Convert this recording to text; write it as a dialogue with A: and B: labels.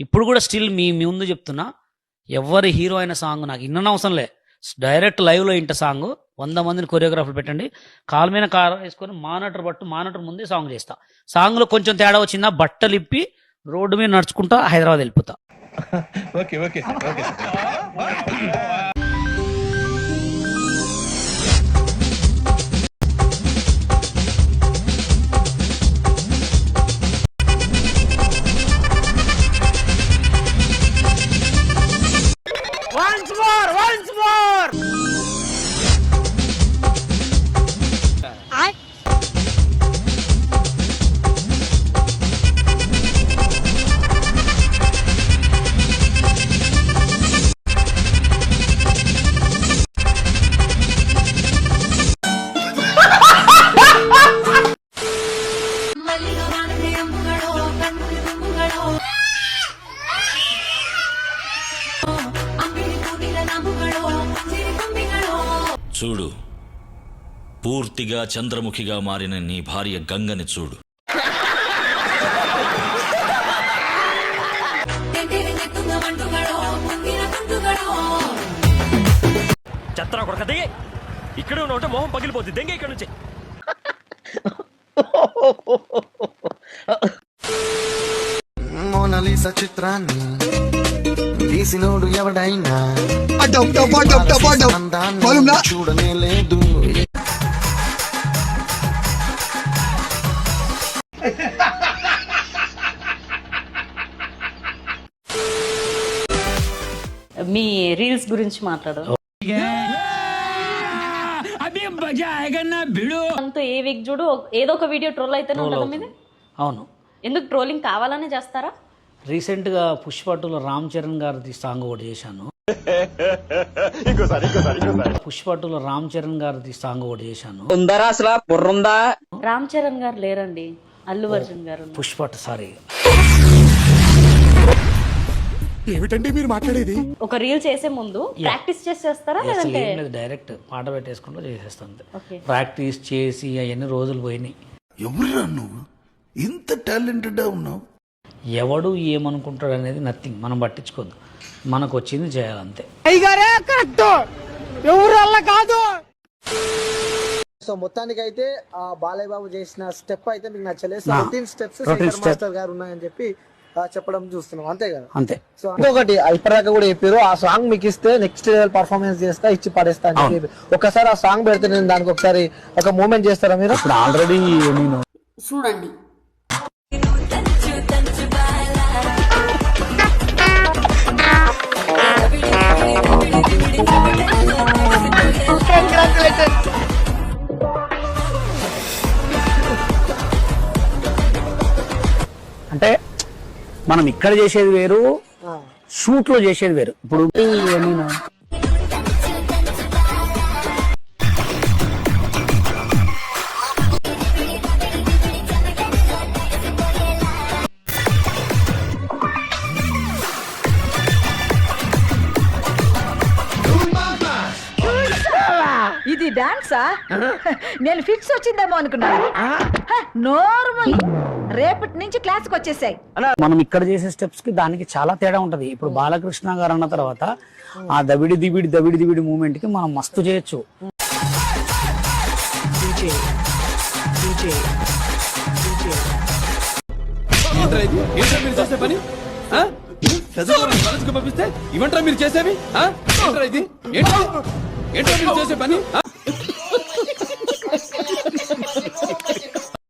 A: ఇప్పుడు కూడా స్టిల్ మీ ముందు చెప్తున్నా, ఎవరి హీరో అయిన సాంగ్ నాకు ఇన్న అవసరం లే, డైరెక్ట్ లైవ్ లో ఇంట సాంగ్ 100 మందిని కొరియోగ్రాఫర్లు పెట్టండి, కాలు మీద కారం వేసుకొని మానిటర్ ముందే సాంగ్ చేస్తా. సాంగ్ లో కొంచెం తేడా వచ్చిందా బట్టలు ఇప్పి రోడ్డు మీద నడుచుకుంటా హైదరాబాద్ వెళ్ళిపోతా. Once more.
B: చూడు, పూర్తిగా చంద్రముఖిగా మారిన నీ భార్య గంగని చూడు.
C: చెత్త కొడక దిగే, ఇక్కడ ఉంటే మొహం పగిలిపోద్ది, దెంగే ఇక్కడ నుంచి.
D: మోనాలిసా చిత్రాన్ని తీసినోడు ఎవడైనా చూడనే లేదు.
E: మీ రీల్స్ గురించి మాట్లాడదు. ఏ వీక్ చూడు ఏదో ఒక వీడియో ట్రోల్ అయితేనే ఉంటుంది మీది.
A: అవును,
E: ఎందుకు ట్రోలింగ్ కావాలనే చేస్తారా?
A: రీసెంట్ గా పుష్ప2లో రామ్ చరణ్ గారిది సాంగ్ ఒకటి చేశాను. పుష్ప2లో రామ్ చరణ్ గారిది సాంగ్ ఒకటి చేశాను.
E: రామ్ చరణ్ గారు లేరండి, అల్లు అర్జున్ గారు.
A: పుష్ప2 సారీ.
F: ఏమిటండి మీరు మాట్లాడేది?
E: ఒక రీల్ చేసే ముందు ప్రాక్టీస్ చేస్తారా లేదంటే
A: డైరెక్ట్ పాట పెట్టేసుకుంటూ చేసేస్తాను. ప్రాక్టీస్ చేసి అవన్నీ రోజులు పోయినాయి.
F: ఎవరురా నువ్వు ఇంత టాలెంటెడ్ ఉన్నావు?
A: ఎవడు ఏమనుకుంటాడు అనేది నథింగ్, మనం పట్టించుకోద్దు, మనకు వచ్చింది చేయాలంతే.
G: సో మొత్తానికి అయితే బాలయ్య బాబు చేసిన స్టెప్ అయితే మీకు నచ్చలేదు. 13 స్టెప్స్ శేఖర్ మాస్టర్ గారు ఉన్నాయని చెప్పి చెప్పడం చూస్తున్నాం, అంతే కదా?
A: అంతే.
G: సో ఇంకొకటి ఇప్పటిదాకా కూడా చెప్పారు, ఆ సాంగ్ మీకు ఇస్తే నెక్స్ట్ లెవెల్ పర్ఫార్మెన్స్ చేస్తా, ఇచ్చి పడేస్తా అని చెప్పి. ఒకసారి ఆ సాంగ్ పెడితే నేను దానికి ఒకసారి ఒక మూమెంట్ చేస్తారా మీరు?
A: ఇప్పుడు ఆల్రెడీ నేను
H: చూడండి.
A: అంటే మనం ఇక్కడ చేసేది వేరు, షూట్ లో చేసేది వేరు. ఇప్పుడు
H: ఇది డాన్సా? నేను ఫిక్స్ వచ్చిందేమో అనుకున్నాను. నార్మల్ రేపటి నుంచి క్లాస్కి వచ్చేసాయి.
A: మనం ఇక్కడ చేసే స్టెప్స్ కి దానికి చాలా తేడా ఉంటది. ఇప్పుడు బాలకృష్ణ గారు అన్న తర్వాత ఆ దబిడి దిబిడి మూమెంట్ కి మనం మస్తు చేయొచ్చు.
I: పంపిస్తే ఇవంటారా మీరు చేసేవి? ఏంటో మీరు చేసే పని?